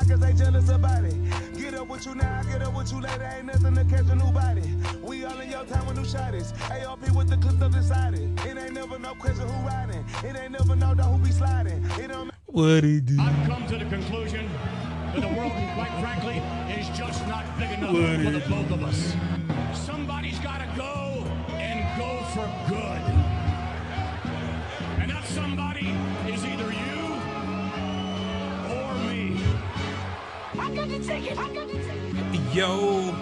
cause they jealous about it. Get up with you now, get up with you later. Ain't nothing to catch a new body. We all in your time with new shotties. ARP with the clips up decided. It ain't never no question who riding. It ain't never no who be sliding. It don't. What he do? I've come to the conclusion that the world, quite frankly, is just not big enough for the both of us. Somebody's got to go and go for good. And that somebody is either you or me. I got the ticket. I got the ticket. Yo.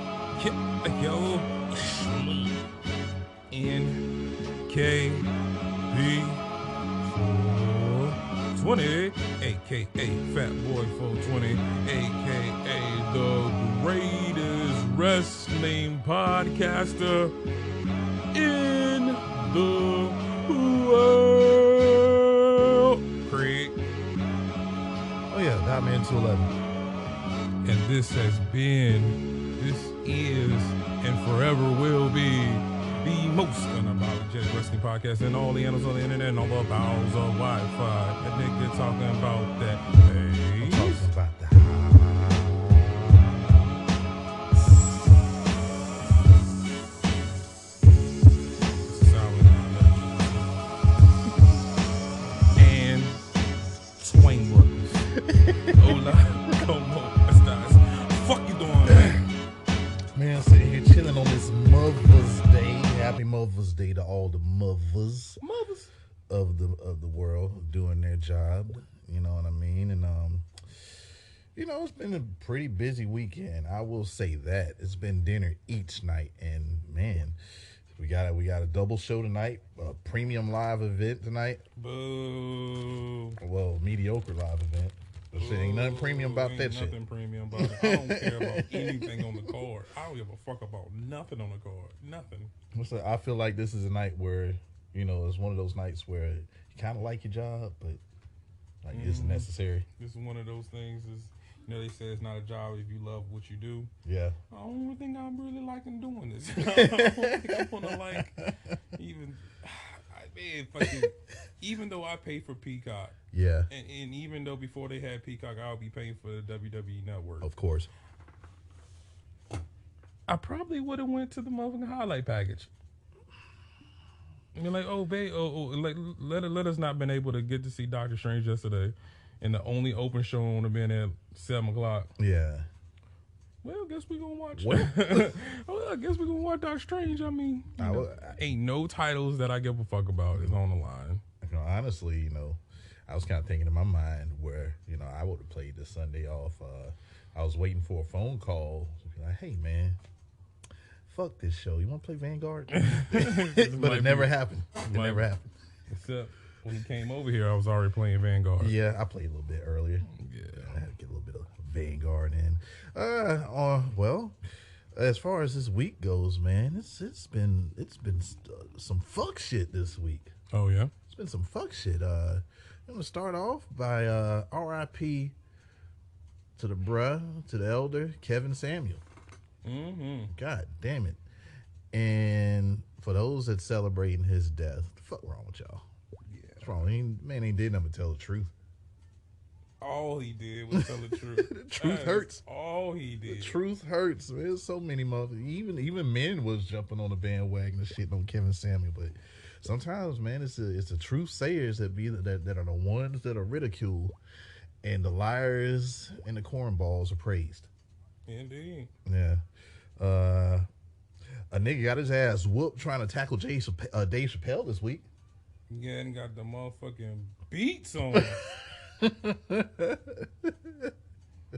Nkb420, aka Fat Boy 420, aka the greatest wrestling podcaster in the world. Craig. Oh yeah, Dotman 211. And this is, and forever will be the most unapologetic wrestling podcast in all the annals on the internet and all the bowels of Wi-Fi. That nigga talking about that bass. Talking about the and swing workers. Hola, como estas? Fuck you doing, man? Man, sitting here chilling on this Mother's Day. Happy Mother's Day to all the mothers of the world doing their job. You know what I mean? And you know, it's been a pretty busy weekend. I will say that. It's been dinner each night, and man, we got a double show tonight, a premium live event tonight. Boo. Well, mediocre live event. Shit, ain't nothing premium about that shit. Nothing premium about it. I don't care about anything on the card. I don't give a fuck about nothing on the card. Nothing. I feel like this is a night where, you know, it's one of those nights where you kind of like your job, but like it's necessary. This is one of those things. Is, you know, they say it's not a job if you love what you do. Yeah. I don't think I'm really liking doing this. I don't think I'm gonna like even. Man, fucking, even though I pay for Peacock, yeah, and even though before they had Peacock, I'll be paying for the WWE Network. Of course. I probably would have went to the motherfucking highlight package. You're like, oh, babe, like let us not been able to get to see Doctor Strange yesterday, and the only open show would have been at 7:00. Yeah. Well, I guess we're going to watch. Well, I guess we're going to watch Doctor Strange. I mean, ain't no titles that I give a fuck about is on the line. You know, honestly, you know, I was kind of thinking in my mind where, you know, I would have played this Sunday off. I was waiting for a phone call. Like, hey, man, fuck this show. You want to play Vanguard? But it never happened. It never happened. Except when he came over here, I was already playing Vanguard. Yeah, I played a little bit earlier. Yeah. I had to get a little bit of Vanguard in. Well, as far as this week goes, man, it's been some fuck shit this week. Oh yeah, it's been some fuck shit. I'm gonna start off by R.I.P. to the elder Kevin Samuel. Mm-hmm. God damn it! And for those that celebrating his death, what the fuck wrong with y'all? Yeah, what's wrong? Man ain't did nothing but tell the truth. All he did was tell the truth. The truth hurts. All he did. The truth hurts. There's so many motherfuckers. Even men was jumping on the bandwagon and shit on Kevin Samuel. But sometimes, man, it's the truth sayers that are the ones that are ridiculed, and the liars and the cornballs are praised. Indeed. Yeah. A nigga got his ass whooped trying to tackle Dave Chappelle this week. Yeah, and got the motherfucking beats on him.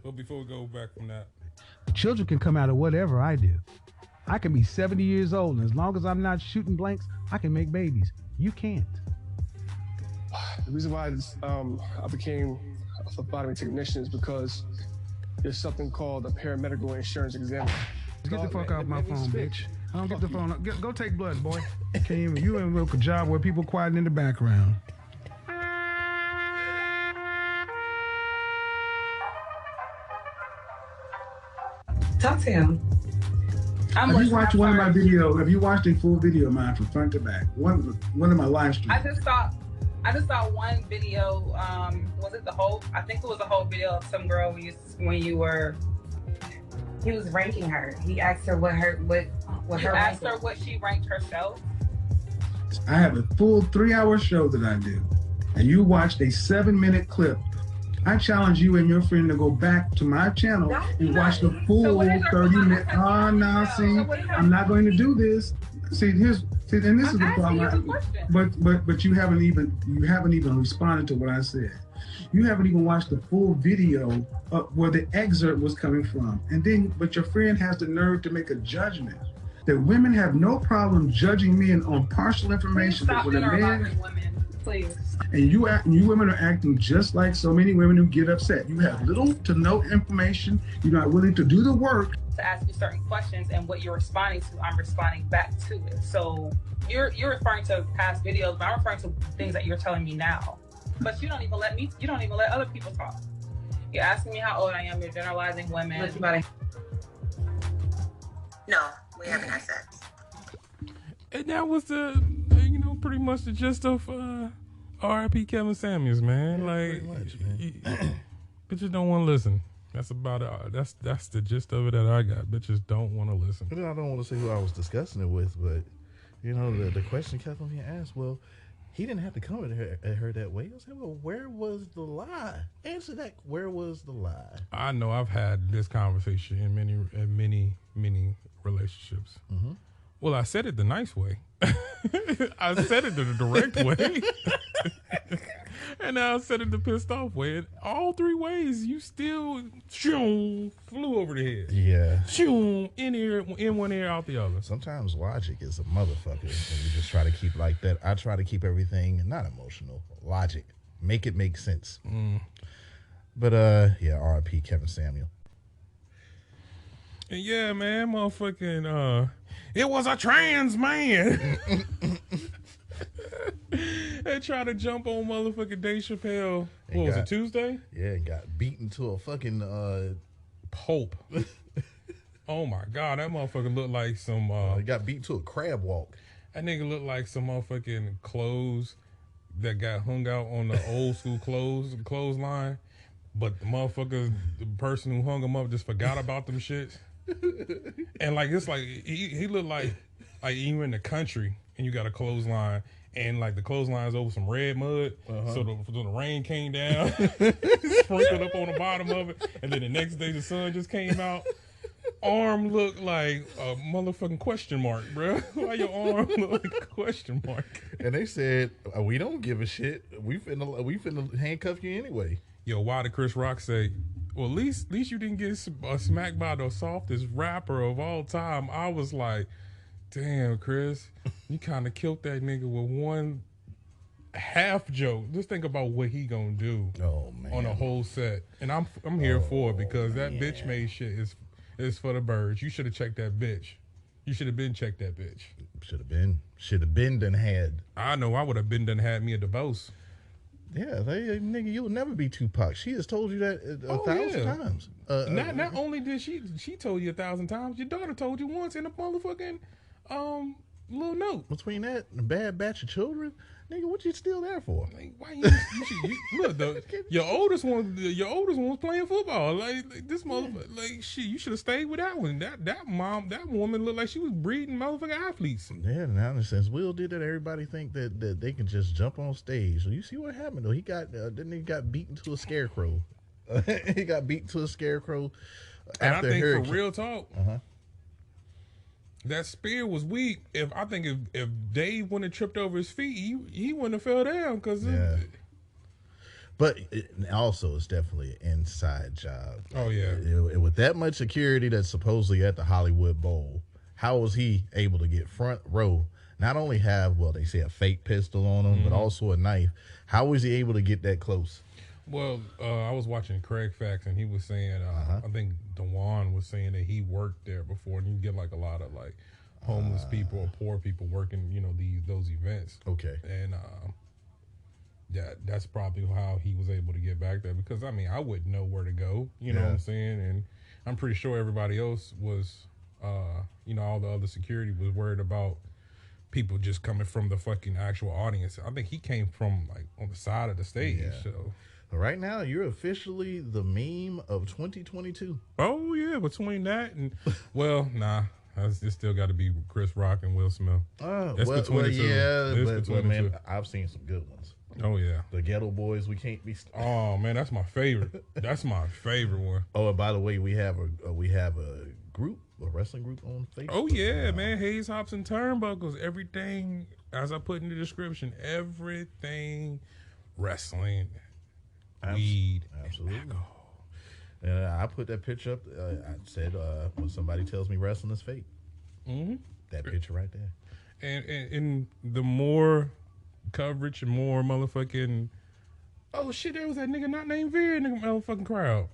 But before we go back from that, children can come out of whatever I do. I can be 70 years old, and as long as I'm not shooting blanks, I can make babies. You can't. The reason why I became a phlebotomy technician is because there's something called a paramedical insurance exam. Get the fuck off my phone, bitch. I don't get the phone. Go take blood, boy. You ain't work a job where people quiet in the background. Talk to him. Have you watched one of my videos? Have you watched a full video of mine from front to back? One of my live streams. I just saw one video. Was it the whole? I think it was a whole video of some girl when you were. He was ranking her. He asked her what her asked her what she ranked herself. I have a full 3-hour show that I do, and you watched a 7-minute clip. I challenge you and your friend to go back to my channel and watch the full 30-minute. I'm not going to do this. And this is the problem. But you haven't even responded to what I said. You haven't even watched the full video of where the excerpt was coming from. But your friend has the nerve to make a judgment that women have no problem judging men on partial information. Stop generalizing women, please. And you women are acting just like so many women who get upset. You have little to no information. You're not willing to do the work. To ask you certain questions, and what you're responding to, I'm responding back to it. So you're referring to past videos, but I'm referring to things that you're telling me now. But you don't even let other people talk. You're asking me how old I am. You're generalizing women. No, we haven't had sex. And that was pretty much the gist of R.I.P. Kevin Samuels, man. Like, bitches don't want to listen. That's about it. That's the gist of it that I got. Bitches don't want to listen. I don't want to say who I was discussing it with, but the question kept on being asked. Well, he didn't have to come at her that way. I said, well, where was the lie? Answer that. Where was the lie? I know I've had this conversation in many relationships. Mm-hmm. Well, I said it the nice way. I said it the direct way. And now I said it the pissed off way. And all 3 ways, you still flew over the head. Yeah. In one ear, out the other. Sometimes logic is a motherfucker. And you just try to keep like that. I try to keep everything not emotional. Logic. Make it make sense. But R.I.P. Kevin Samuel. And yeah, man, motherfucking it was a trans man. They tried to jump on motherfucking Dave Chappelle. What was it, Tuesday? Yeah, and got beaten to a fucking Pope. Oh my God, that motherfucker looked like some he got beaten to a crab walk. That nigga looked like some motherfucking clothes that got hung out on the old school clothesline. But the person who hung him up just forgot about them shits. And like it's like he looked like you in the country and you got a clothesline and like the clothesline's over some red mud, so the rain came down, sprinkled up on the bottom of it, and then the next day the sun just came out. Arm looked like a motherfucking question mark, bro. Why your arm look like a question mark? And they said, we don't give a shit. We finna handcuff you anyway. Yo, why did Chris Rock say, well, at least you didn't get smacked by the softest rapper of all time? I was like, damn, Chris, you kind of killed that nigga with one half joke. Just think about what he gonna do on a whole set. And I'm here for it because that bitch made shit is for the birds. You should have checked that bitch. You should have been checked that bitch. Should have been done had. I know I would have been done had me a divorce. Yeah, nigga, you'll never be Tupac. She has told you that 1,000 times. Not only did she told you 1,000 times, your daughter told you once in a motherfucking little note. Between that and a bad batch of children, nigga, what you still there for? Like, why you look though? Your oldest one was playing football. Like this motherfucker. Like shit, you should have stayed with that one. That woman looked like she was breeding motherfucking athletes. Yeah, now since Will did that, everybody think that they can just jump on stage. So you see what happened though? He got beaten to a scarecrow. He got beaten to a scarecrow. And I think for real talk. That spear was weak. If Dave wouldn't have tripped over his feet, he wouldn't have fell down. But also, it's definitely an inside job. Oh yeah. With that much security that's supposedly at the Hollywood Bowl, how was he able to get front row? Not only have they say a fake pistol on him, but also a knife. How was he able to get that close? Well, I was watching Craig Facts, and he was saying, I think Dewan was saying that he worked there before, and you get like a lot of like homeless people or poor people working, those events. Okay. And that's probably how he was able to get back there because I wouldn't know where to go. You know what I'm saying? And I'm pretty sure everybody else was, all the other security was worried about people just coming from the fucking actual audience. I think he came from like on the side of the stage. Yeah. So right now, you're officially the meme of 2022. Oh yeah, between that and well, nah, it's still got to be Chris Rock and Will Smith. It's between the two. yeah, It's but between the man, two. I've seen some good ones. Oh yeah, The Ghetto Boys, we can't be. Oh man, that's my favorite. That's my favorite one. Oh, and by the way, we have a group, a wrestling group on Facebook. Oh yeah, man, Hayes, Hops, and Turnbuckles. Everything, as I put in the description, everything wrestling, weed, absolutely. and alcohol. And I put that picture up. I said, when somebody tells me wrestling is fake, that picture right there. And the more coverage and more motherfucking, oh shit, there was that nigga not named Veer in the motherfucking crowd.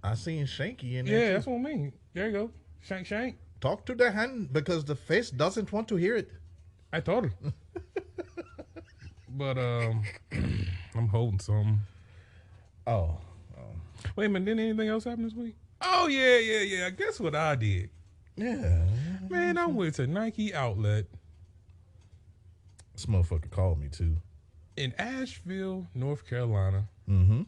I seen Shanky in there. Yeah, too. that's what I mean. There you go, Shank. Talk to the hand because the face doesn't want to hear it. I told her. But I'm holding something. Oh. Wait a minute, didn't anything else happen this week? Oh yeah. Guess what I did? Yeah. Man, I went to Nike Outlet This motherfucker called me too. in Asheville, North Carolina. Mm-hmm.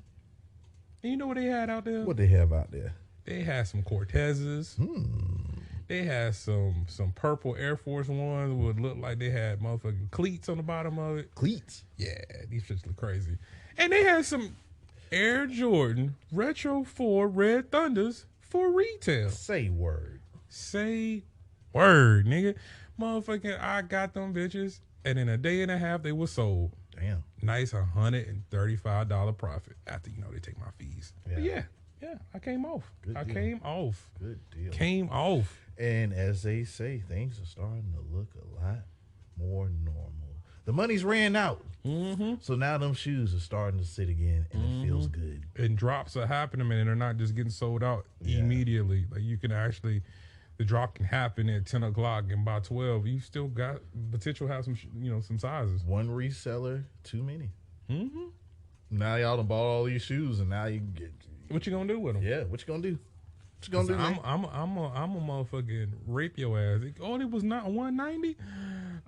And you know what they had out there? What they have out there? They had some Cortezes. They had some purple Air Force Ones would look like they had motherfucking cleats on the bottom of it. Cleats? Yeah, these shits look crazy. And they had some Air Jordan Retro 4 Red Thunders for retail. Say word. Say word, nigga. Motherfucking, I got them bitches, and in a day and a half, they were sold. Damn. Nice $135 profit after, they take my fees. Yeah. But yeah, I came off. Good deal. Came off. Good deal. Came off. And as they say, things are starting to look a lot more normal. The money's ran out. Mm-hmm. So now them shoes are starting to sit again, and it feels good. And drops are happening, man, and they're not just getting sold out immediately. Like, you can actually, the drop can happen at 10 o'clock, and by 12, you still got potential to have some, some sizes. One reseller, too many. Mm-hmm. Now y'all done bought all these shoes, and now you can get. What you gonna do with them? Yeah, what you gonna do? What you gonna do? I'm a motherfucking rape your ass. Oh, it was not 190.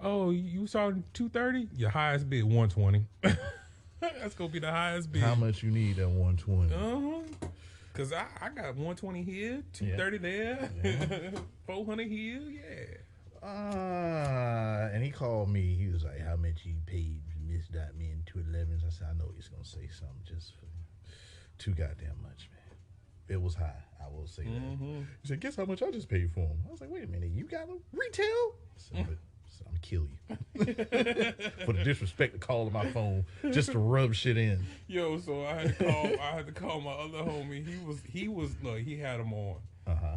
Oh, you saw 230. Your highest bid 120. That's gonna be the highest bid. How much you need at 120? Cause I got 120 here, 230 there, 400 here. Yeah. And he called me. He was like, "How much you paid Miss Dotman 211?" I said, "I know he's gonna say something just for too goddamn much, man. It was high. I will say that." He said, "Guess how much I just paid for him?" I was like, "Wait a minute, you got a retail?" I said, I'm gonna kill you for the disrespect to calling my phone just to rub shit in. Yo, so I had to call my other homie. He was look, he had them on.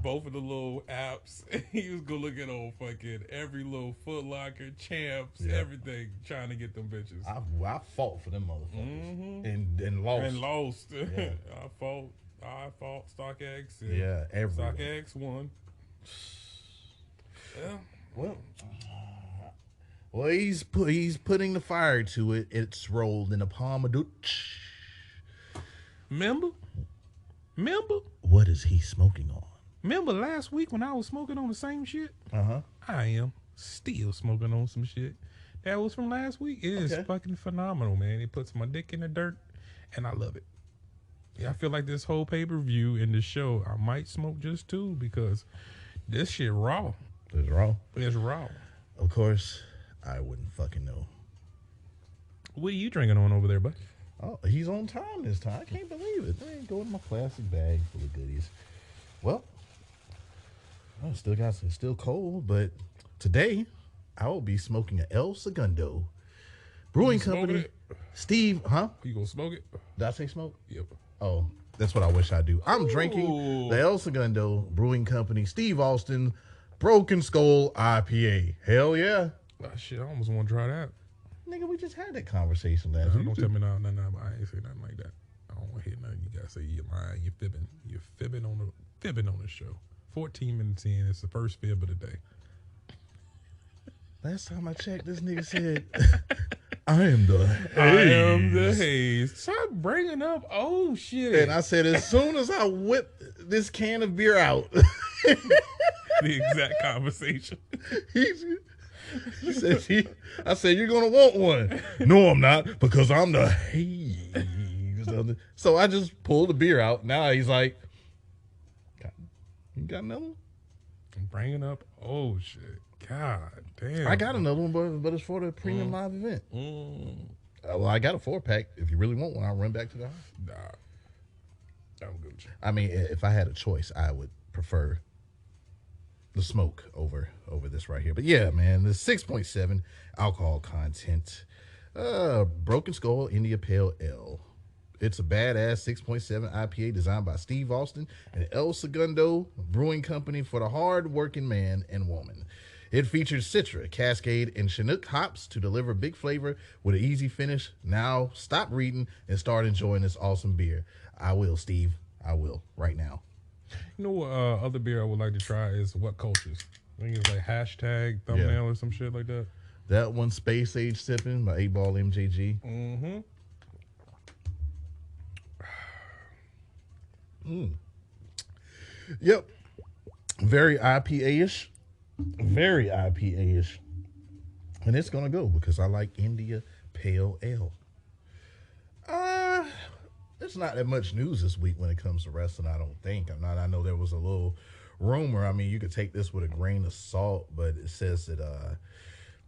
Both of the little apps. He was gonna look at old fucking every little Foot Locker, Champs, everything, trying to get them bitches. I fought for them motherfuckers and lost. Yeah. I fought StockX. And everyone. StockX won. Yeah. Well, he's putting the fire to it. It's rolled in a palm of Dutch. Remember? What is he smoking on? Remember last week when I was smoking on the same shit? I am still smoking on some shit that was from last week. It is fucking phenomenal, man. It puts my dick in the dirt, and I love it. Yeah, I feel like this whole pay-per-view and the show, I might smoke just two because this shit raw. It's raw. It's raw. Of course, I wouldn't fucking know. What are you drinking on over there, bud? Oh, he's on time this time. I can't believe it. I ain't going in my plastic bag full of goodies. Well, it's still cold, but today I will be smoking an El Segundo Brewing Company. Steve, You gonna smoke it? Did I say smoke? Yep. Oh, that's what I wish I do. I'm drinking the El Segundo Brewing Company Steve Austin Broken Skull IPA. Hell yeah. Oh, shit, I almost want to try that. Nigga, we just had that conversation last week. Don't tell me no, I ain't say nothing like that. I don't want to hear nothing. You gotta say you're lying, you're fibbing. You're fibbing on the show. 14 minutes in, it's the first fib of the day. Last time I checked, this nigga said, I am the Haze. Stop bringing up old shit. And I said, as soon as I whip this can of beer out. The exact conversation. I said, you're going to want one. No, I'm not, because I'm the haze. So I just pulled the beer out. Now he's like, you got another one? I'm bringing up, oh, shit. God damn. I got another one, but it's for the premium live event. Well, I got a 4-pack. If you really want one, I'll run back to the house. Nah. I'm good with you. I mean, if I had a choice, I would prefer the smoke over this right here. But yeah, man, the 6.7 alcohol content. Broken Skull India Pale Ale. It's a badass 6.7 IPA designed by Steve Austin and El Segundo Brewing Company for the hard-working man and woman. It features Citra, Cascade, and Chinook hops to deliver big flavor with an easy finish. Now, stop reading and start enjoying this awesome beer. I will, Steve. I will, right now. You know what other beer I would like to try is What Cultures. I think it's like hashtag thumbnail or some shit like that. That one, Space Age Sipping by 8-Ball MJG. Mm-hmm. Yep. Very IPA-ish. Very IPA-ish. And it's going to go because I like India Pale Ale. There's not that much news this week when it comes to wrestling, I don't think. I know there was a little rumor. I mean, you could take this with a grain of salt, but it says that,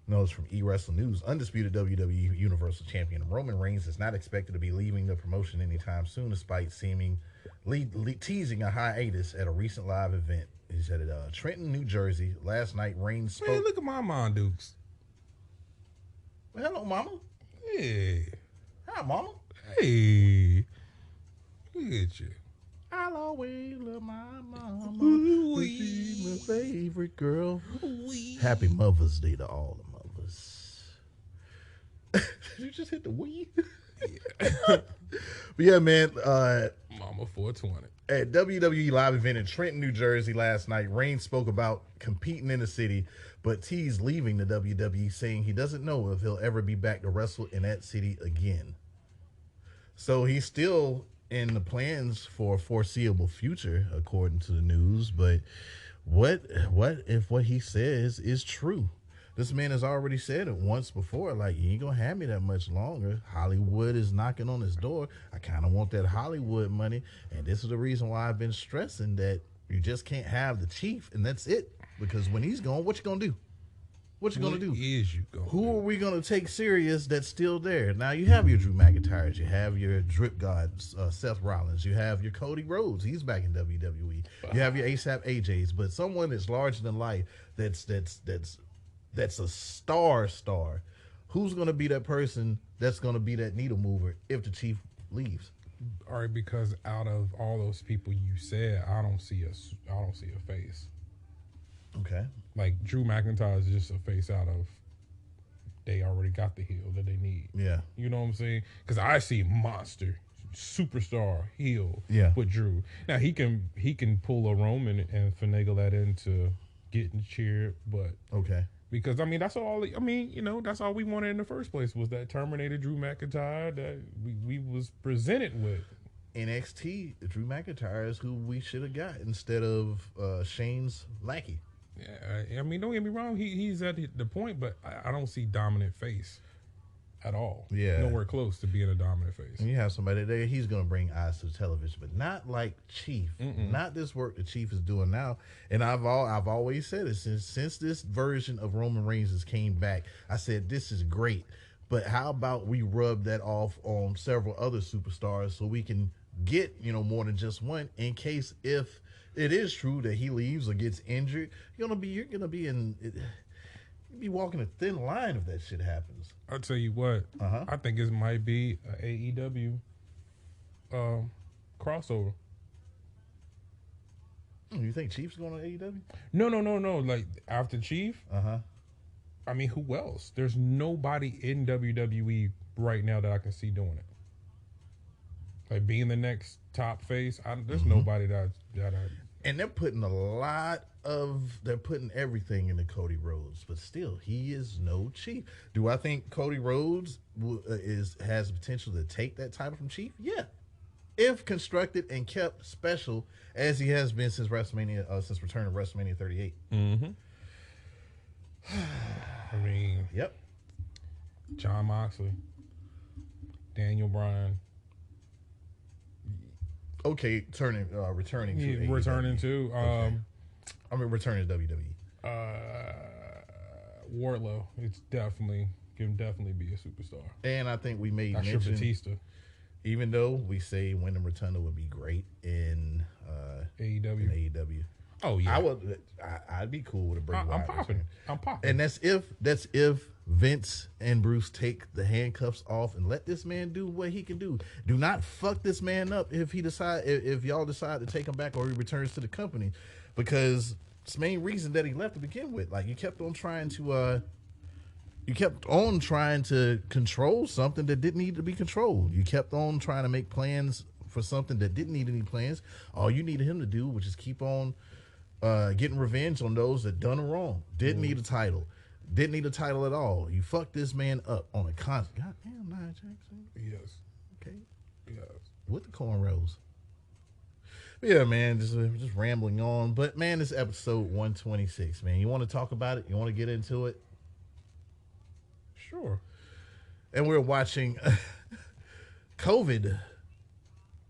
it's from eWrestling News. Undisputed WWE Universal Champion Roman Reigns is not expected to be leaving the promotion anytime soon, despite seeming teasing a hiatus at a recent live event. He said at Trenton, New Jersey. Last night, Reigns spoke. Man, look at my mom, Dukes. Well, hello, Mama. Hey. Hi, Mama. Hey. Look at you. I'll always love my mama. She's my favorite girl. Ooh-wee. Happy Mother's Day to all the mothers. Did you just hit the wee? Yeah. But yeah, man. Mama 420. At WWE live event in Trenton, New Jersey last night, Reigns spoke about competing in the city, but teased leaving the WWE, saying he doesn't know if he'll ever be back to wrestle in that city again. So he's still in the plans for a foreseeable future, according to the news. But what if what he says is true? This man has already said it once before, like, you ain't gonna have me that much longer. Hollywood is knocking on his door. I kind of want that Hollywood money. And this is the reason why I've been stressing that you just can't have the chief, and that's it. Because when he's gone, what you gonna do? What you gonna do? Who are we gonna take serious that's still there? Now you have your Drew McIntyres, you have your drip gods, Seth Rollins, you have your Cody Rhodes, he's back in WWE. You have your ASAP AJs, but someone that's larger than life, that's a star. Who's gonna be that person that's gonna be that needle mover if the chief leaves? All right, because out of all those people you said, I don't see a face. Okay. Like Drew McIntyre is just a face out of they already got the heel that they need. Yeah. You know what I'm saying? Because I see monster, superstar heel with Drew. Now he can pull a Roman and finagle that into getting cheered, but okay. Because that's all. That's all we wanted in the first place was that Terminator Drew McIntyre that we was presented with. NXT Drew McIntyre is who we should have got instead of Shane's lackey. Yeah, don't get me wrong. He's at the point, but I don't see dominant face at all. Yeah, nowhere close to being a dominant face. And you have somebody there, he's going to bring eyes to the television, but not like Chief. Not this work the Chief is doing now. And I've always said it since this version of Roman Reigns has came back. I said this is great, but how about we rub that off on several other superstars so we can get more than just one in case if it is true that he leaves or gets injured, you're gonna be walking a thin line if that shit happens. I'll tell you what. I think it might be an AEW crossover. You think Chief's going to AEW? No. Like after Chief. Who else? There's nobody in WWE right now that I can see doing it. Like being the next top face, there's nobody that and they're putting everything into Cody Rhodes, but still, he is no Chief. Do I think Cody Rhodes has the potential to take that title from Chief? Yeah, if constructed and kept special as he has been since WrestleMania, since return of WrestleMania 38. I mean, Yep. John Moxley, Daniel Bryan. Okay, returning to AEW. Returning to returning to WWE. Wardlow. It's can definitely be a superstar. And I think we made Sure mention, Batista. even though we say Wyndham Rotunda would be great in AEW. Oh yeah, I'd be cool with a Bray I'm Wyatt popping. return. And that's if Vince and Bruce take the handcuffs off and let this man do what he can do. Do not fuck this man up if y'all decide to take him back or he returns to the company, because it's the main reason that he left to begin with. Like, you kept on trying to control something that didn't need to be controlled. You kept on trying to make plans for something that didn't need any plans. All you needed him to do was just keep on getting revenge on those that done him wrong. Didn't need a title. Didn't need a title at all. You fucked this man up on a constant. Goddamn, Nia Jackson. Yes. Okay. Yes. With the cornrows. Yeah, man, just rambling on. But, man, this episode 126, man. You want to talk about it? You want to get into it? Sure. And we're watching COVID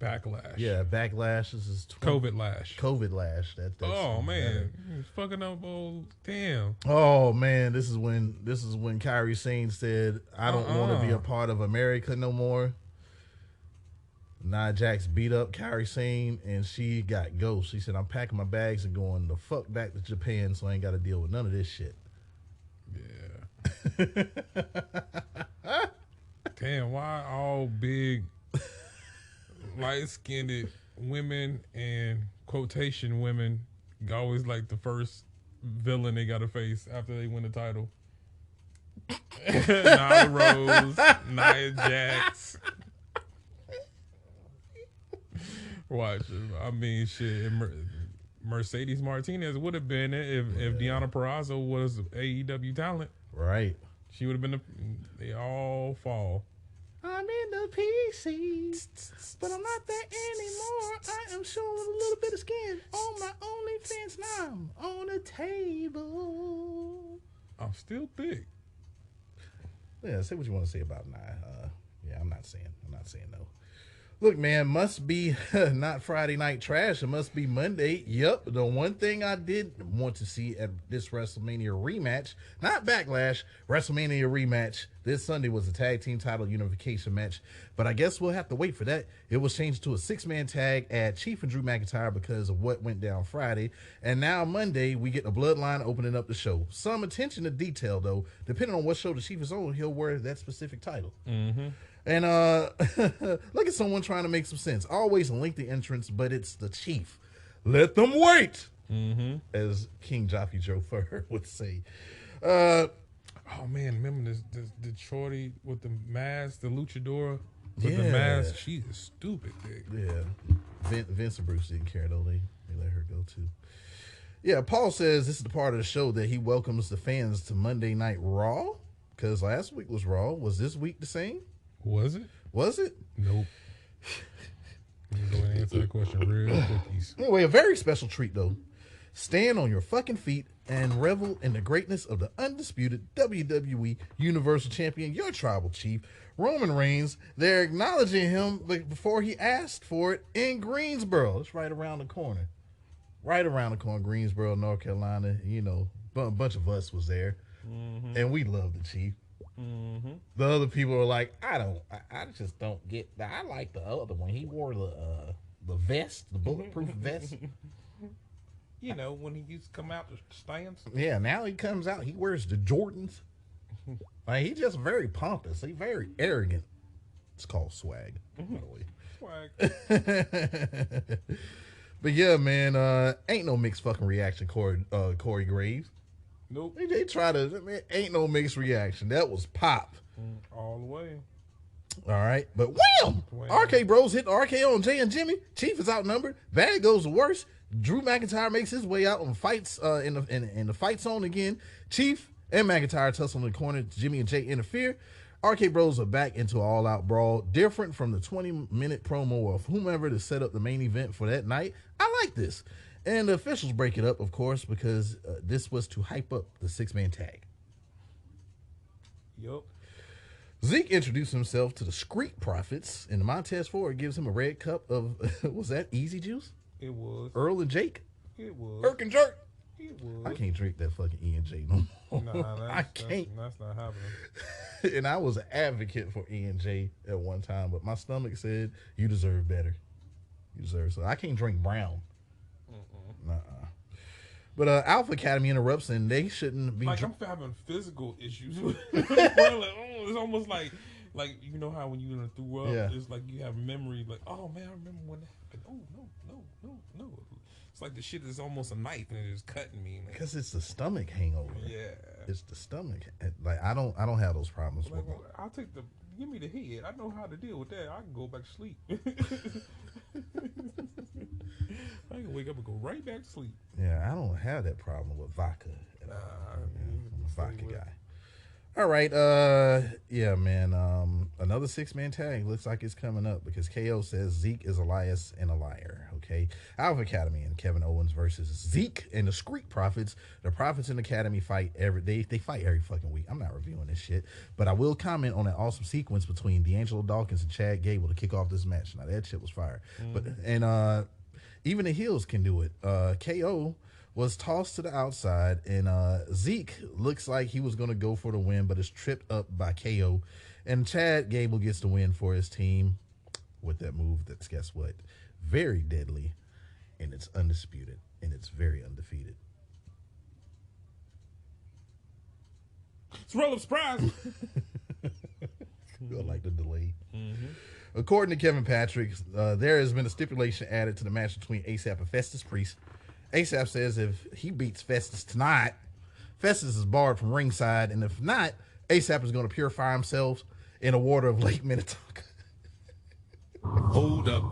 Backlash. Yeah, Backlash. This is COVID Lash. COVID Lash. That's oh man, he's fucking up. Oh damn. Oh man, this is when Kyrie Sane said, "I don't want to be a part of America no more." Nia Jax beat up Kyrie Sane and she got ghost. She said, "I'm packing my bags and going the fuck back to Japan, so I ain't got to deal with none of this shit." Yeah. Damn, why all big, light-skinned women and quotation women always like the first villain they got to face after they win the title? Nyla Rose, Nia Jax. Watch it. I mean, shit. Mercedes Martinez would have been it if Deonna Purrazzo was AEW talent. Right. She would have been they all fall. I'm in the PC, but I'm not there anymore. I am showing a little bit of skin on my OnlyFans now. I'm on a table. I'm still thick. Yeah, say what you want to say about Nia. Yeah, I'm not saying no. Look, man, must be not Friday night trash. It must be Monday. Yep, the one thing I did want to see at this WrestleMania rematch, not Backlash, WrestleMania rematch this Sunday was a tag team title unification match. But I guess we'll have to wait for that. It was changed to a 6-man tag at Chief and Drew McIntyre because of what went down Friday. And now Monday, we get the Bloodline opening up the show. Some attention to detail, though. Depending on what show the Chief is on, he'll wear that specific title. Mm-hmm. And look at someone trying to make some sense. Always a lengthy entrance, but it's the Chief. Let them wait, as King Jockey Joe Fur would say. Oh man, remember this the shorty with the mask, the luchadora with the mask? She is stupid, big. Yeah, Vince and Bruce didn't care though. They let her go too. Yeah, Paul says this is the part of the show that he welcomes the fans to Monday Night Raw, because last week was Raw. Was this week the same? Was it? Nope. Let me go and answer that question real quickies. Anyway, a very special treat, though. Stand on your fucking feet and revel in the greatness of the undisputed WWE Universal Champion, your tribal chief, Roman Reigns. They're acknowledging him before he asked for it in Greensboro. It's right around the corner. Greensboro, North Carolina. You know, a bunch of us was there. And we love the chief. The other people are like, I just don't get that. I like the other one. He wore the vest, the bulletproof vest. You know, when he used to come out the stands. Yeah, now he comes out, he wears the Jordans. Like, he's just very pompous. He's very arrogant. It's called swag, by the way. But yeah, man, ain't no mixed fucking reaction, Corey Graves. Nope. They try to, man, ain't no mixed reaction. That was pop. All the way. All right. But wham! RK Bros hit the RKO on Jay and Jimmy. Chief is outnumbered. Bad goes the worst. Drew McIntyre makes his way out and fights in the fight zone again. Chief and McIntyre tussle in the corner. Jimmy and Jay interfere. RK Bros are back into an all-out brawl, different from the 20-minute promo of whomever to set up the main event for that night. I like this. And the officials break it up, of course, because this was to hype up the 6-man tag. Yup. Zeke introduced himself to the Street Profits, and the Montez Ford gives him a red cup of, was that Easy Juice? It was. Earl and Jake? It was. Irk and Jerk? It was. I can't drink that fucking E&J no more. Nah, I can't. That's not happening. And I was an advocate for E&J at one time, but my stomach said, you deserve better. You deserve so. I can't drink brown. Nuh-uh. But Alpha Academy interrupts, and they shouldn't be. Like I'm having physical issues. It's almost like you know how when you threw up, it's like you have memory. Like, oh man, I remember when that happened. Oh no. It's like the shit is almost a knife and it is cutting me. Man. Because it's the stomach hangover. Yeah, it's the stomach. Like I don't have those problems. Like, I'll take give me the head. I know how to deal with that. I can go back to sleep. I can wake up and go right back to sleep. Yeah, I don't have that problem with vodka. I'm a vodka guy. All right, yeah, man. Another 6-man tag looks like it's coming up because KO says Zeke is Elias and a liar. Okay, Alpha Academy and Kevin Owens versus Zeke and the Street Profits. The Profits and Academy fight they fight every fucking week. I'm not reviewing this shit, but I will comment on that awesome sequence between D'Angelo Dawkins and Chad Gable to kick off this match. Now that shit was fire. But even the heels can do it. KO was tossed to the outside, and Zeke looks like he was going to go for the win, but is tripped up by KO. And Chad Gable gets the win for his team with that move that's, guess what, very deadly, and it's undisputed, and it's very undefeated. It's a roll of surprise. I like the delay. According to Kevin Patrick, there has been a stipulation added to the match between ASAP and Festus Priest. ASAP says if he beats Festus tonight, Festus is barred from ringside, and if not, ASAP is going to purify himself in the water of Lake Minnetonka. Hold up.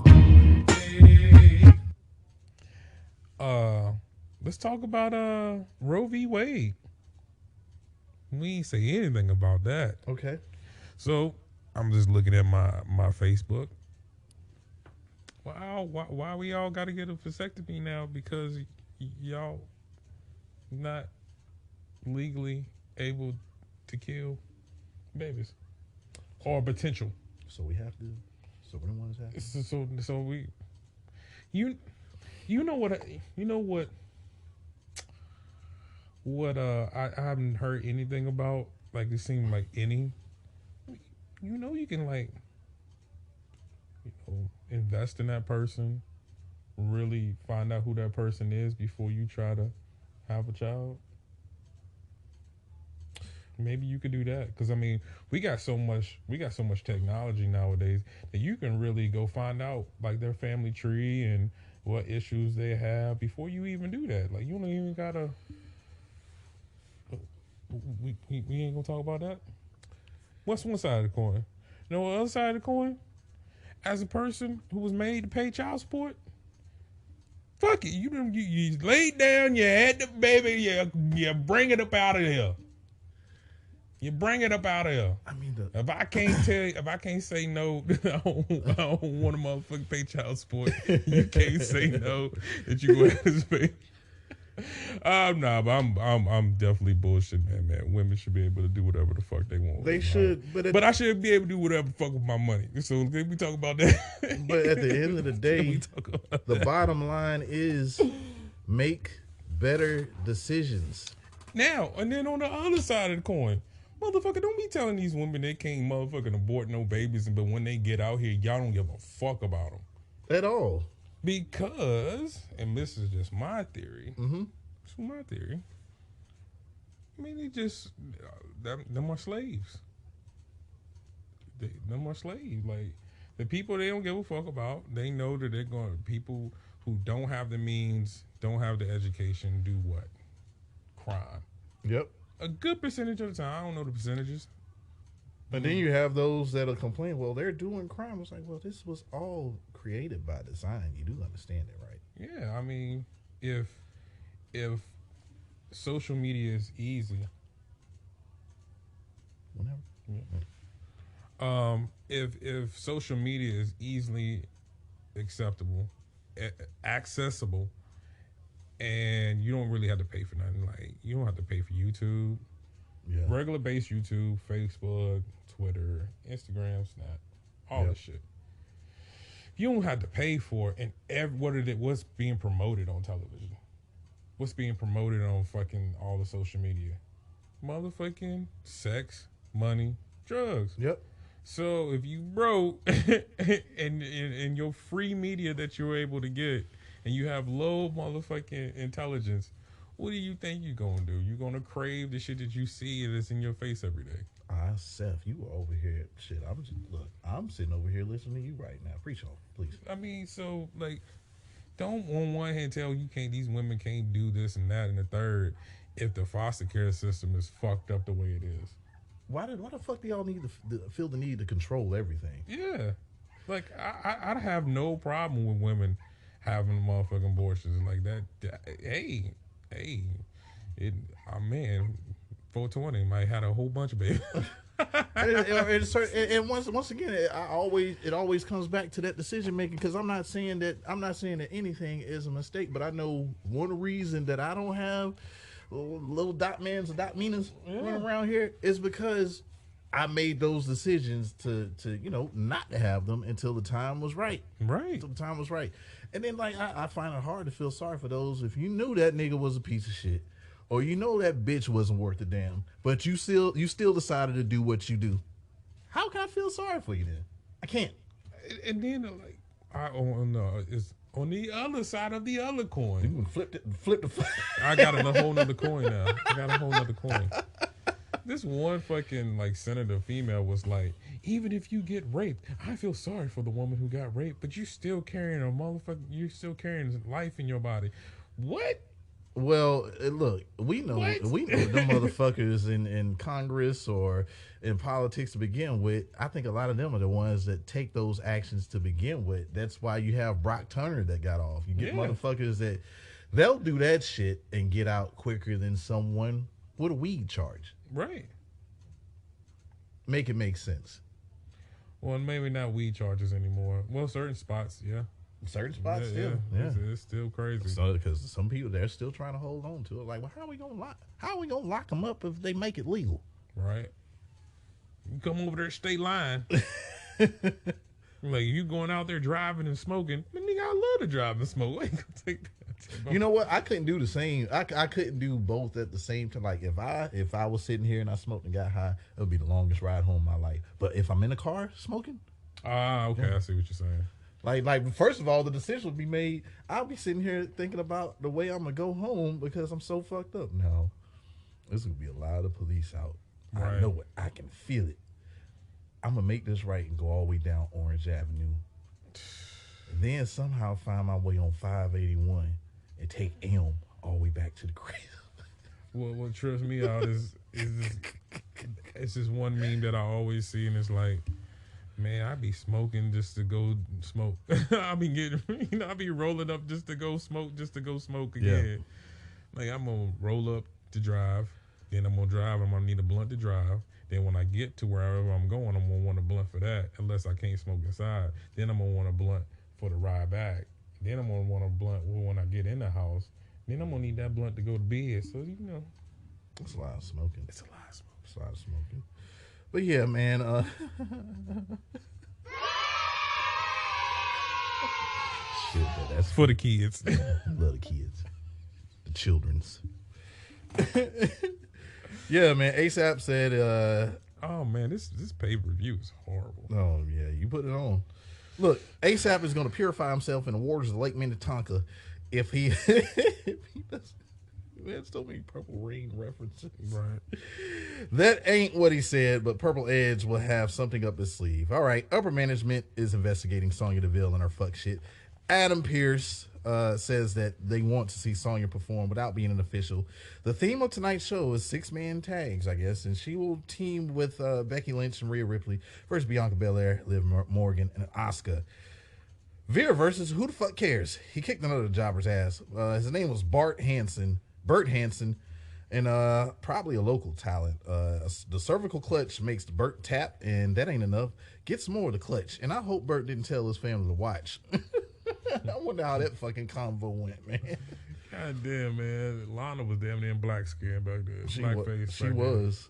Let's talk about Roe v. Wade. We ain't say anything about that. Okay. So I'm just looking at my Facebook. Wow, why we all got to get a vasectomy now? Because y'all not legally able to kill babies or potential. So we have to. So what do you want to say? So we, you know what I haven't heard anything about. Like it seemed like any. You can like. Invest in that person, really find out who that person is before you try to have a child. Maybe you could do that because I mean we got so much technology nowadays that you can really go find out like their family tree and what issues they have before you even do that. Like you don't even gotta. We ain't gonna talk about that. What's one side of the coin? You know what other side of the coin? As a person who was made to pay child support, fuck it. You laid down, you had the baby, you bring it up out of here. You bring it up out of here. I mean, if I can't say no, I don't want to motherfucking pay child support. You can't say no that you go ahead and pay. Nah, but I'm definitely bullshitting, man. Women should be able to do whatever the fuck they want. They should, but I should be able to do whatever the fuck with my money. So we talk about that. But at the end of the day, the bottom line is make better decisions. Now, and then on the other side of the coin, motherfucker, don't be telling these women they can't motherfucking abort no babies, but when they get out here, y'all don't give a fuck about them at all. Because, and this is just my theory. It's my theory. I mean, they just them are slaves. Them are slaves. Like the people they don't give a fuck about. They know that they're going. People who don't have the means, don't have the education, do what? Crime. Yep. A good percentage of the time. I don't know the percentages. But then you have those that'll complain, well, they're doing crime. It's like, well, this was all created by design. You do understand it, right? Yeah, I mean, if social media is easy, if social media is easily accessible, and you don't really have to pay for nothing, like you don't have to pay for YouTube. Yeah. Regular base YouTube, Facebook, Twitter, Instagram, Snap, all this shit. You don't have to pay for it, and what's being promoted on television? What's being promoted on fucking all the social media? Motherfucking sex, money, drugs. Yep. So if you broke and your free media that you're able to get, and you have low motherfucking intelligence, what do you think you're gonna do? You're gonna crave the shit that you see that's in your face every day. Seth, you were over here. Shit, I'm sitting over here listening to you right now. Preach on, please. I mean, so like, don't on one hand tell you can't. These women can't do this and that and the third. If the foster care system is fucked up the way it is, why the fuck do y'all need to feel the need to control everything? Yeah, like I have no problem with women having motherfucking abortions like that. Hey, man, 420 might have a whole bunch of babies. and once again, it always comes back to that decision making, because I'm not saying that anything is a mistake, but I know one reason that I don't have little Dotmans and Dotminas running around here is because I made those decisions to not to have them until the time was right. Right. Until the time was right. And then I find it hard to feel sorry for those if you knew that nigga was a piece of shit, or you know that bitch wasn't worth a damn, but you still decided to do what you do. How can I feel sorry for you then? I can't. And then it's on the other side of the other coin. You can flip the. I got a whole nother coin now. I got a whole nother coin. This one fucking senator female was like, even if you get raped, I feel sorry for the woman who got raped, but you're still carrying you're still carrying life in your body. What? Well, look, we know the motherfuckers in Congress or in politics to begin with. I think a lot of them are the ones that take those actions to begin with. That's why you have Brock Turner that got off. You get motherfuckers that they'll do that shit and get out quicker than someone with a weed charge. Right. Make it make sense. Well, maybe not weed charges anymore. Well, certain spots, Certain spots still. Yeah. It's still crazy. So, because some people, they're still trying to hold on to it. Like, well, how are we gonna lock them up if they make it legal? Right. You come over there state line. Like, you going out there driving and smoking. Nigga, I love to drive and smoke. I ain't gonna take that. You know what? I couldn't do the same. I couldn't do both at the same time. Like, if I was sitting here and I smoked and got high, it would be the longest ride home of my life. But if I'm in a car smoking, okay, I see what you're saying. Like first of all, the decision would be made. I'll be sitting here thinking about the way I'm gonna go home because I'm so fucked up. No, there's gonna be a lot of police out. Right. I know it. I can feel it. I'm gonna make this right and go all the way down Orange Avenue, and then somehow find my way on 581 and take Elm all the way back to the crib. What trips me out is it's this one meme that I always see, and it's like, man, I be smoking just to go smoke. I be getting, I be rolling up just to go smoke again. Yeah. Like, I'm gonna roll up to drive, then I'm gonna drive. I'm gonna need a blunt to drive. Then when I get to wherever I'm going, I'm gonna want a blunt for that, unless I can't smoke inside. Then I'm gonna want a blunt for the ride back. Then I'm gonna want a blunt when I get in the house. Then I'm gonna need that blunt to go to bed. So it's a lot of smoking. It's a lot of smoking. But yeah, man. Shit, that's for the kids. Love the kids. The children's. Yeah, man. ASAP said, oh man, this pay-per-view is horrible. Oh yeah, you put it on. Look, ASAP is going to purify himself in the waters of Lake Minnetonka if he does. Man, so many Purple Rain references. Right. That ain't what he said, but Purple Edge will have something up his sleeve. All right, upper management is investigating Sonya Deville and her fuck shit. Adam Pearce says that they want to see Sonya perform without being an official. The theme of tonight's show is 6-man tags, I guess, and she will team with Becky Lynch and Rhea Ripley versus Bianca Belair, Liv Morgan, and Asuka. Veer versus Who the Fuck Cares? He kicked another jobber's ass. His name was Bert Hansen, and probably a local talent. The cervical clutch makes the Bert tap, and that ain't enough. Get some more of the clutch. And I hope Bert didn't tell his family to watch. I wonder how that fucking convo went, man. God damn, man. Lana was damn near in black skin back there. She was.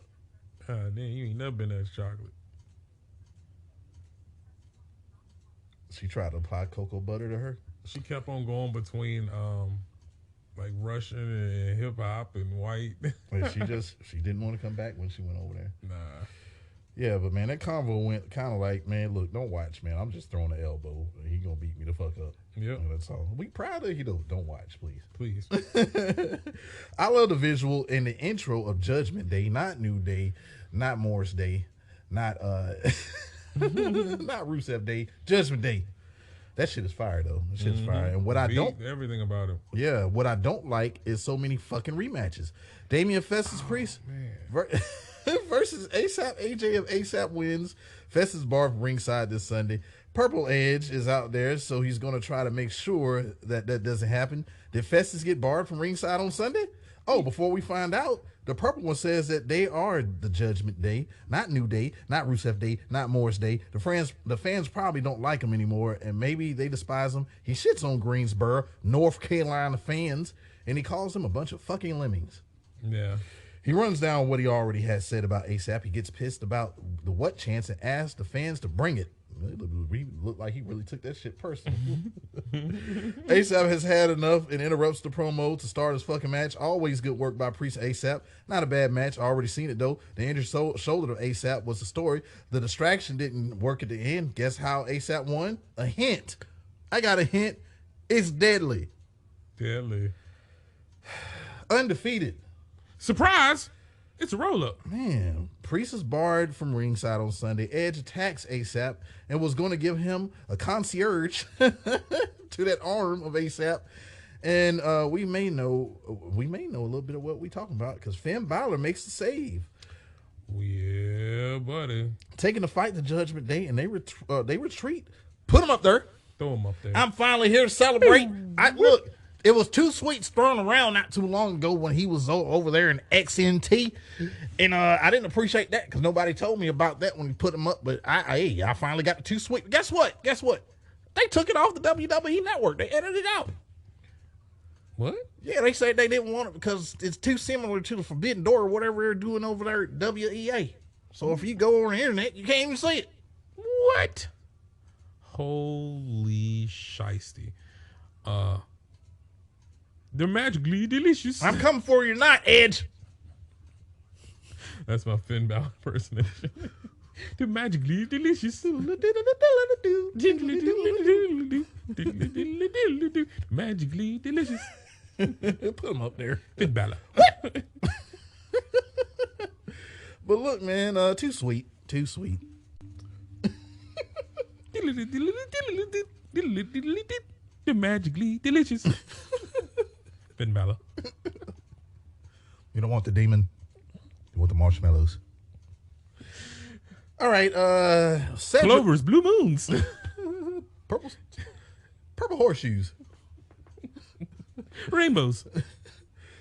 God damn, you ain't never been that chocolate. She tried to apply cocoa butter to her. She kept on going between like Russian and hip hop and white. She didn't want to come back when she went over there. Nah. Yeah, but man, that convo went kind of like, man, look, don't watch, man. I'm just throwing the elbow. He gonna beat me the fuck up. Yep. That's all. We proud of you though. Don't watch, please. Please. I love the visual in the intro of Judgment Day, not New Day, not Morris Day, not not Rusev Day, Judgment Day. That shit is fire though. That shit is fire. And what I don't everything about it. Yeah, what I don't like is so many fucking rematches. Damian Festus Priest versus ASAP. AJ of ASAP wins. Festus barred from ringside this Sunday. Purple Edge is out there, so he's going to try to make sure that doesn't happen. Did Festus get barred from ringside on Sunday? Oh, before we find out, the purple one says that they are the Judgment Day, not New Day, not Rusev Day, not Morris Day. The fans probably don't like him anymore, and maybe they despise him. He shits on Greensboro, North Carolina fans, and he calls them a bunch of fucking lemmings. Yeah. He runs down what he already has said about ASAP. He gets pissed about the what chance and asks the fans to bring it. It looked like he really took that shit personal. ASAP has had enough and interrupts the promo to start his fucking match. Always good work by Priest ASAP. Not a bad match. Already seen it though. The injured shoulder of ASAP was the story. The distraction didn't work at the end. Guess how ASAP won? A hint. I got a hint. It's deadly. Deadly. Undefeated. Surprise! It's a roll-up. Man, Priest is barred from ringside on Sunday. Edge attacks ASAP and was going to give him a concierge to that arm of ASAP. And we may know a little bit of what we're talking about because Finn Balor makes the save. Yeah, buddy. Taking the fight to Judgment Day, and they retreat. Put him up there. Throw him up there. I'm finally here to celebrate. Look. It was two sweets thrown around not too long ago when he was over there in XNT. And I didn't appreciate that because nobody told me about that when he put him up. But I finally got the two sweet. Guess what? They took it off the WWE network. They edited it out. What? Yeah, they said they didn't want it because it's too similar to the Forbidden Door or whatever they're doing over there at WEA. So if you go on the internet, you can't even see it. What? Holy shiesty. They're magically delicious. I'm coming for you tonight, Edge. That's my Finn Balor impersonation. They're magically delicious. Magically delicious. Put them up there. Finn Balor. But look, man, too sweet. They're magically delicious. Finn Balor. You don't want the demon. You want the marshmallows. All right. Clovers, blue moons. Purple horseshoes. Rainbows.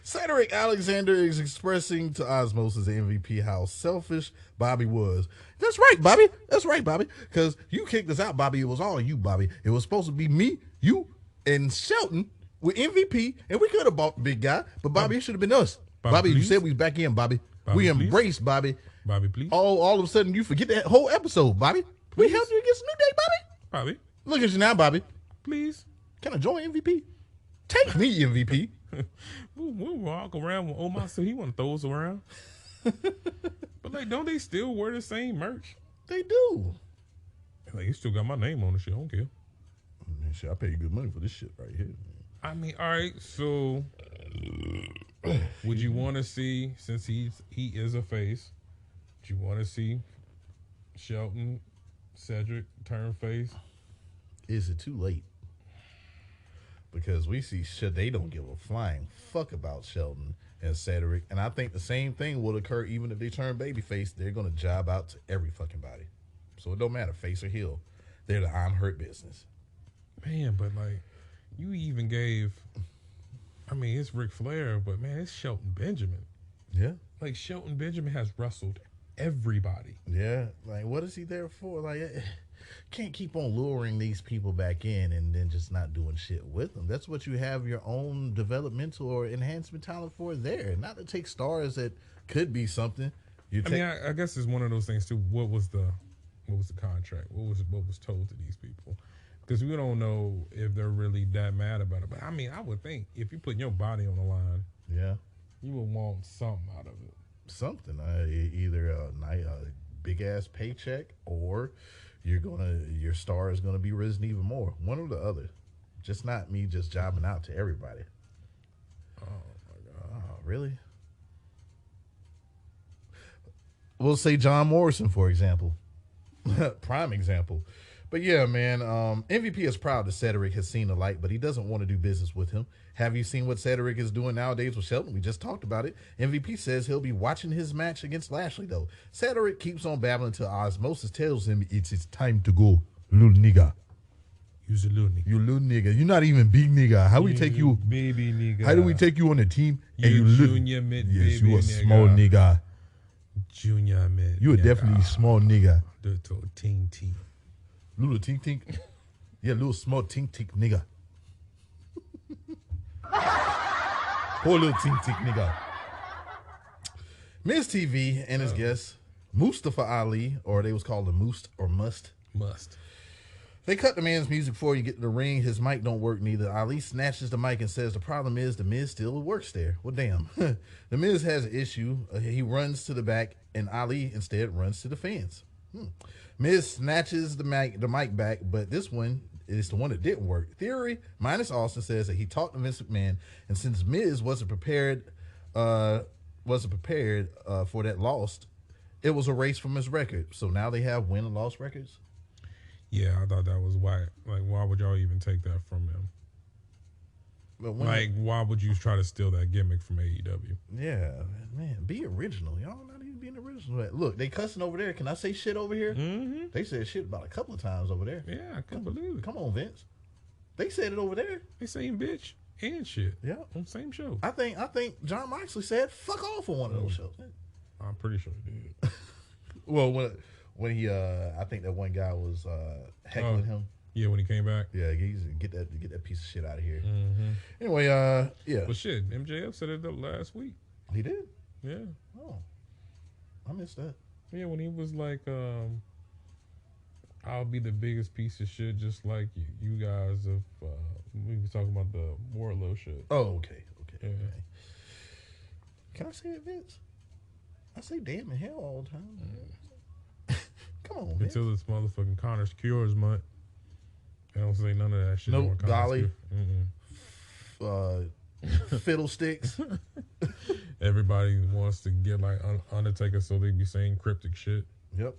Cedric Alexander is expressing to Osmos as the MVP how selfish Bobby was. That's right, Bobby. Because you kicked us out, Bobby. It was all you, Bobby. It was supposed to be me, you, and Shelton with MVP, and we could have bought the big guy, but Bobby, it should have been us. Bobby, you said we was back in, Bobby. We embraced Bobby. Bobby, please. All of a sudden, you forget that whole episode, Bobby. We helped you against New Day, Bobby. Look at you now, Bobby. Please. Can I join MVP? Take me, MVP. We'll walk around with Omar, so he want to throw us around. But like, don't they still wear the same merch? They do. Like, you still got my name on the shit. I don't care. Man, shit, I pay you good money for this shit right here. I mean, all right. So, would you want to see, since he is a face, do you want to see Shelton, Cedric turn face? Is it too late? Because we see they don't give a flying fuck about Shelton and Cedric, and I think the same thing will occur even if they turn babyface. They're gonna job out to every fucking body, so it don't matter face or heel. They're the I'm hurt business. Man, but like, you even gave. I mean, it's Ric Flair, but man, it's Shelton Benjamin. Yeah, like Shelton Benjamin has wrestled everybody. Yeah, like what is he there for? Like, can't keep on luring these people back in and then just not doing shit with them. That's what you have your own developmental or enhancement talent for there. Not to take stars that could be something I guess it's one of those things too. What was the contract? What was told to these people? Because we don't know if they're really that mad about it. But I mean, I would think if you put your body on the line, you would want something out of it. Something, either a big ass paycheck, or your star is gonna be risen even more. One or the other. Just not me just jobbing out to everybody. Oh my God! Oh, really? We'll say John Morrison, for example. Prime example. But yeah, man, MVP is proud that Cedric has seen the light, but he doesn't want to do business with him. Have you seen what Cedric is doing nowadays with Shelton? We just talked about it. MVP says he'll be watching his match against Lashley, though. Cedric keeps on babbling until Osmosis tells him it's time to go, little nigga. You's a little nigga. You little nigga. You're not even big nigga. How we take you? Baby nigga. How do we take you on the team? You junior mid yes, baby you a nigga. small nigga. Junior mid. You are definitely small nigga. Little ting ting. Little tink tink. Yeah, little small tink tink nigga. Poor little tink tink nigga. Miz TV and his guest, Mustafa Ali, or they was called the Must or Must. Must. They cut the man's music before you get to the ring. His mic don't work neither. Ali snatches the mic and says the problem is the Miz still works there. Well, damn. The Miz has an issue. He runs to the back, and Ali instead runs to the fans. Miz snatches the mic back, but this one is the one that didn't work. Theory, minus Austin, says that he talked to Vince McMahon, and since Miz wasn't prepared for that loss, it was erased from his record. So now they have win and loss records. Yeah, I thought that was whack. Like, why would y'all even take that from him? Why would you try to steal that gimmick from AEW? Yeah, man, be original. Y'all not even being original. Look, they cussing over there. Can I say shit over here? Mm-hmm. They said shit about a couple of times over there. Yeah, I couldn't believe it. Come on, Vince. They said it over there. They saying bitch and shit. Yeah, on the same show. I think John Moxley said fuck off on one of those shows. I'm pretty sure he did. Well, when he, I think that one guy was heckling him. Yeah, when he came back. Yeah, get that piece of shit out of here. Mm-hmm. Anyway, yeah. Well, shit, MJF set it up last week. He did? Yeah. Oh, I missed that. Yeah, when he was like, I'll be the biggest piece of shit, just like you guys. We were talking about the Wardlow shit. Oh, okay. Yeah. Okay. Can I say it, Vince? I say damn in hell all the time. Come on, Vince. Until this motherfucking Connor's Cures month. I don't say none of that shit. No golly. Fiddlesticks. Everybody wants to get like Undertaker, so they be saying cryptic shit. Yep.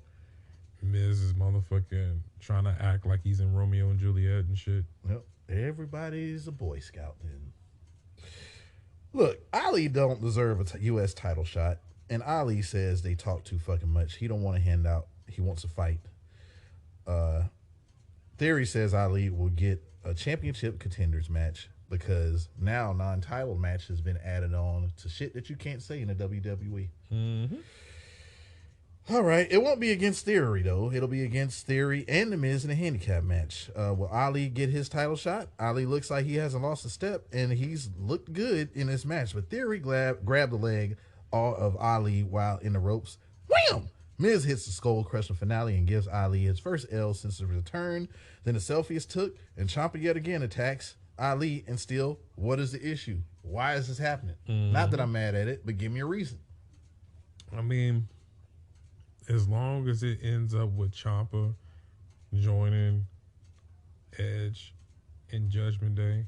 Miz is motherfucking trying to act like he's in Romeo and Juliet and shit. Yep. Everybody's a Boy Scout then. Look, Ali don't deserve a U.S. title shot, and Ali says they talk too fucking much. He don't want to hand out. He wants to fight. Theory says Ali will get a championship contenders match because now non-title match has been added on to shit that you can't say in the WWE. Mm-hmm. All right. It won't be against Theory, though. It'll be against Theory and The Miz in a handicap match. Will Ali get his title shot? Ali looks like he hasn't lost a step, and he's looked good in this match. But Theory grabbed the leg of Ali while in the ropes. Wham! Miz hits the skull-crushing finale and gives Ali his first L since the return. Then the selfie is took, and Ciampa yet again attacks Ali. And still, what is the issue? Why is this happening? Mm-hmm. Not that I'm mad at it, but give me a reason. I mean, as long as it ends up with Ciampa joining Edge in Judgment Day,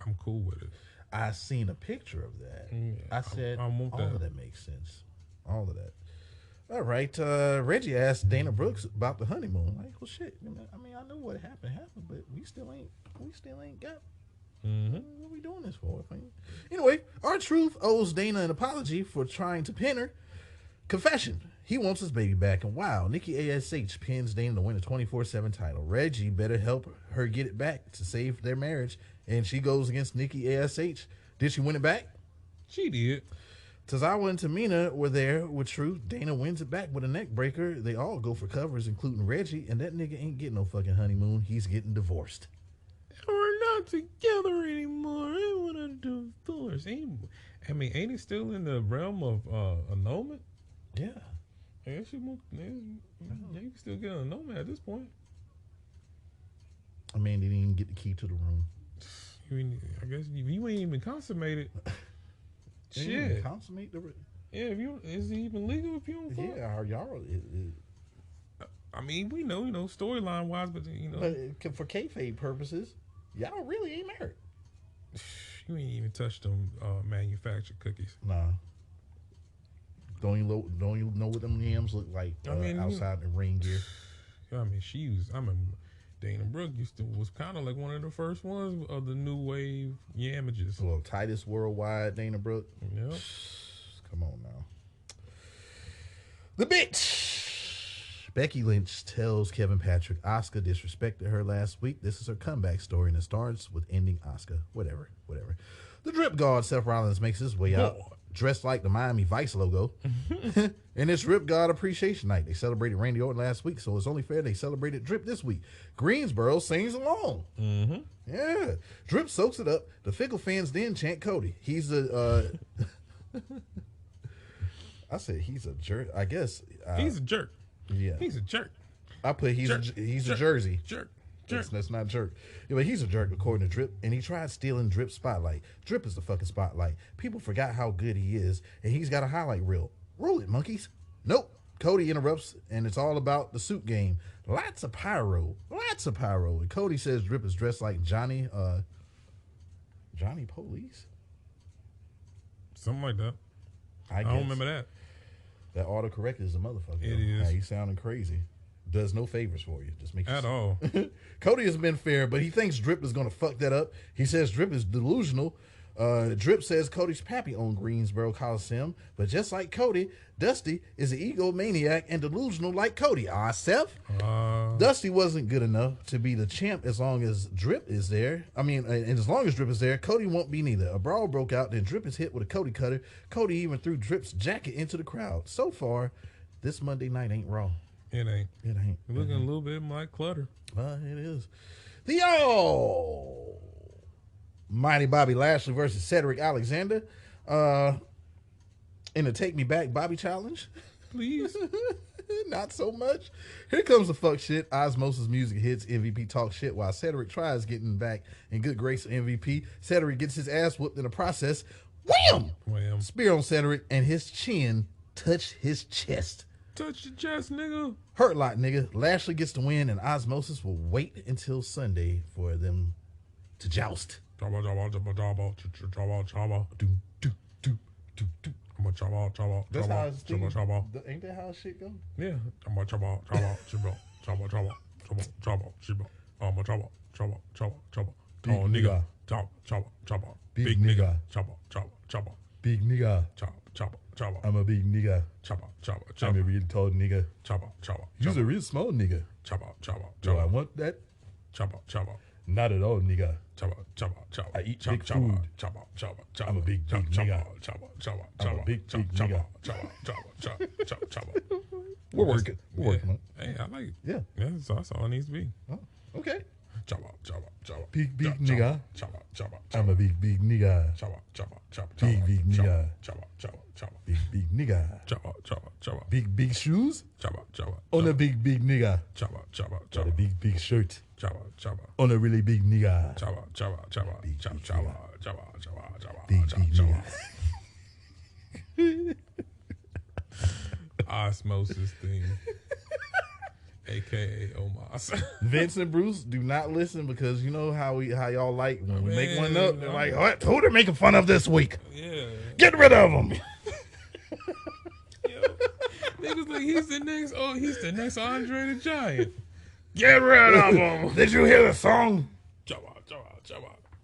I'm cool with it. I seen a picture of that. Yeah, I said, I want all that. of that makes sense. All of that. All right. Reggie asked Dana Brooks about the honeymoon. Like, well, shit. I mean, I know what happened, but we still ain't got. Mm-hmm. What are we doing this for? Anyway, R-Truth owes Dana an apology for trying to pin her. Confession. He wants his baby back. And wow, Nikki ASH pins Dana to win a 24/7 title. Reggie better help her get it back to save their marriage. And she goes against Nikki ASH. Did she win it back? She did. Tozawa and Tamina were there with Truth. Dana wins it back with a neck breaker. They all go for covers, including Reggie. And that nigga ain't getting no fucking honeymoon. He's getting divorced. We're not together anymore. I want to divorce. I mean, ain't he still in the realm of annulment? Yeah. Yeah, she moved. Yeah, you can still get on a nomad at this point. I mean, they didn't even get the key to the room. I mean, I guess you ain't even consummated. They Shit. didn't even consummate the. Yeah, is it even legal if you don't fuck? Yeah, y'all. I mean, we know, storyline wise, but But for kayfabe purposes, y'all really ain't married. You ain't even touched them manufactured cookies. Nah. Don't you know what them yams look like outside the ring gear? I mean, Dana Brooke was kind of like one of the first ones of the new wave yamages. Well, Titus Worldwide, Dana Brooke. Yep. Come on now. The bitch. Becky Lynch tells Kevin Patrick Asuka disrespected her last week. This is her comeback story, and it starts with ending Asuka. Whatever. The drip guard Seth Rollins makes his way out, dressed like the Miami Vice logo. And it's Drip God Appreciation Night. They celebrated Randy Orton last week, so it's only fair they celebrated Drip this week. Greensboro sings along. Mm-hmm. Yeah. Drip soaks it up. The fickle fans then chant Cody. He's the... I said he's a jerk. I guess... he's a jerk. Yeah. He's a jerk. I put he's a Jersey. Jerk. That's not jerk. Yeah, but he's a jerk according to Drip, and he tried stealing Drip's spotlight. Drip is the fucking spotlight. People forgot how good he is, and he's got a highlight reel. Roll it, monkeys. Nope. Cody interrupts, and it's all about the suit game. Lots of pyro. And Cody says Drip is dressed like Johnny Police. Something like that. I don't remember that. That autocorrect is a motherfucker. It is. He's sounding crazy. Does no favors for you. Just makes you at all. Cody has been fair, but he thinks Drip is going to fuck that up. He says Drip is delusional. Drip says Cody's pappy owned Greensboro Coliseum, but just like Cody, Dusty is an egomaniac and delusional like Cody. Seth? Dusty wasn't good enough to be the champ as long as Drip is there. And as long as Drip is there, Cody won't be neither. A brawl broke out, then Drip is hit with a Cody cutter. Cody even threw Drip's jacket into the crowd. So far, this Monday night ain't Raw. It ain't. You're looking a little bit like clutter. It is. The Mighty Bobby Lashley versus Cedric Alexander in the Take Me Back Bobby challenge. Please. Not so much. Here comes the fuck shit. Osmosis music hits. MVP talks shit while Cedric tries getting back in good grace of MVP. Cedric gets his ass whooped in the process. Wham! Spear on Cedric, and his chin touched his chest. Touch your chest, nigga. Hurt lot, nigga. Lashley gets the win, and Osmosis will wait until Sunday for them to joust. Ain't that how shit go? Yeah. Tall nigga. Big nigga. Big nigga. I'm a big nigga. I'm a real tall nigga. You're a real small nigga. Do I want that? Not at all, nigga. I eat big food. I'm a big nigga. I'm a big nigga. We're working. We're working on it. Hey, I like it. Yeah. That's all it needs to be. Oh, okay. Big nigga. I'm a big nigga. Big nigga. Big nigga. Big shoes. On a big nigga. Got a big shirt. On a really big nigga. Big nigga. Osmosis thing. AKA Omos. Vince and Bruce, do not listen because you know how y'all like when we make one up. They're like, what? Who they're making fun of this week? Yeah. Get rid of them. Niggas like he's the next Andre the Giant. Get rid of him. Did you hear the song?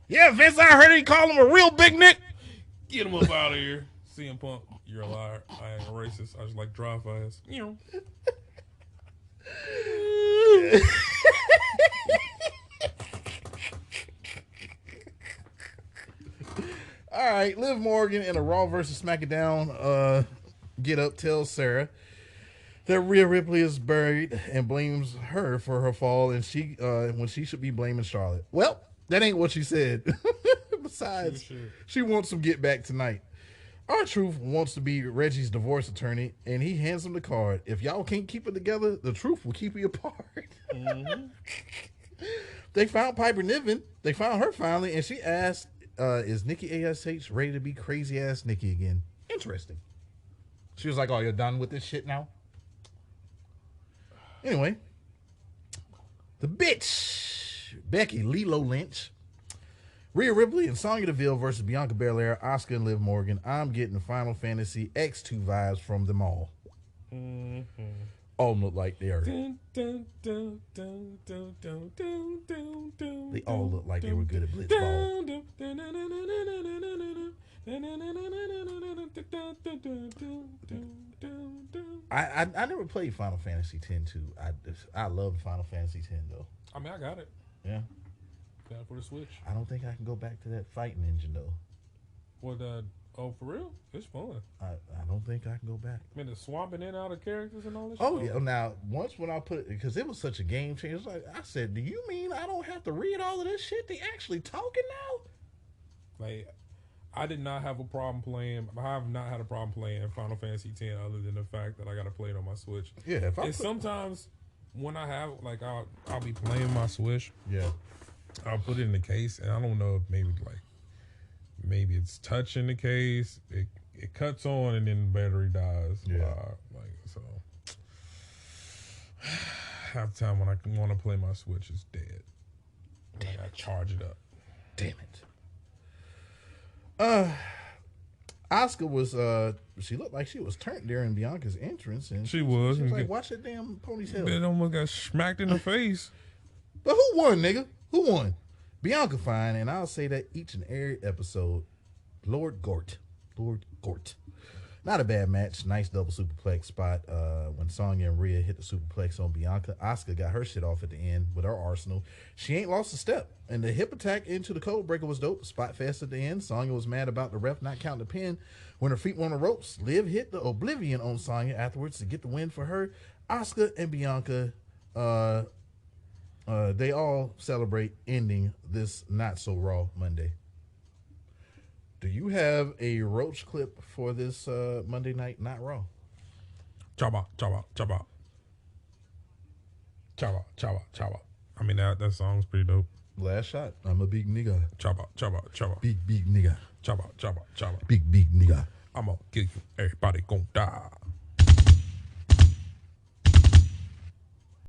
Yeah, Vince, I heard he call him a real big Nick. Get him up out of here. CM Punk, you're a liar. I ain't a racist. I just like dry fast. All right, Liv Morgan in a Raw versus SmackDown get up tells Sarah that Rhea Ripley is buried and blames her for her fall, and she when she should be blaming Charlotte. Well, that ain't what she said. Besides, she wants some get back tonight. R-Truth wants to be Reggie's divorce attorney, and he hands him the card. If y'all can't keep it together, the truth will keep you apart. Mm-hmm. They found Piper Niven. They found her finally, and she asked, is Nikki ASH ready to be crazy-ass Nikki again? Interesting. She was like, oh, you're done with this shit now? Anyway, the bitch, Becky Lilo Lynch, Rhea Ripley and Sonya Deville versus Bianca Belair, Asuka and Liv Morgan. I'm getting Final Fantasy X2 vibes from them all. Mm-hmm. All look like they are. They all look like they were good at Blitzball. I never played Final Fantasy X-2. I love Final Fantasy X though. I mean, I got it. Yeah. Got it for the Switch. I don't think I can go back to that fighting engine though. What? Oh, for real? It's fun. I don't think I can go back. I mean, the swapping in and out of characters and all this. Oh yeah. Now, once when I put it, because it was such a game changer, like I said, do you mean I don't have to read all of this shit? They actually talking now? Like, I did not have a problem playing. I have not had a problem playing Final Fantasy X other than the fact that I got to play it on my Switch. Yeah. And sometimes when I have, like, I'll be playing my Switch. Yeah. I'll put it in the case, and I don't know if maybe it's touching the case. It cuts on, and then the battery dies. Yeah. So half the time when I want to play my Switch, it's dead. And I gotta charge it up. Damn it. Asuka was she looked like she was turned during Bianca's entrance, and she was like, watch that damn ponytail. It almost got smacked in the face. But who won, nigga? Who won? Bianca fine, and I'll say that each and every episode. Lord Gort. Not a bad match. Nice double superplex spot when Sonya and Rhea hit the superplex on Bianca. Asuka got her shit off at the end with her arsenal. She ain't lost a step. And the hip attack into the code breaker was dope. Spot fest at the end. Sonya was mad about the ref not counting the pin. When her feet were on the ropes, Liv hit the Oblivion on Sonya afterwards to get the win for her. Asuka and Bianca, they all celebrate ending this not so Raw Monday. Do you have a roach clip for this Monday night not Raw? Chaba. I mean, that song's pretty dope. Last shot. I'm a big nigga. Chaba. Big nigga. Chaba. Big nigga. I'm gonna kill you. Everybody gonna die.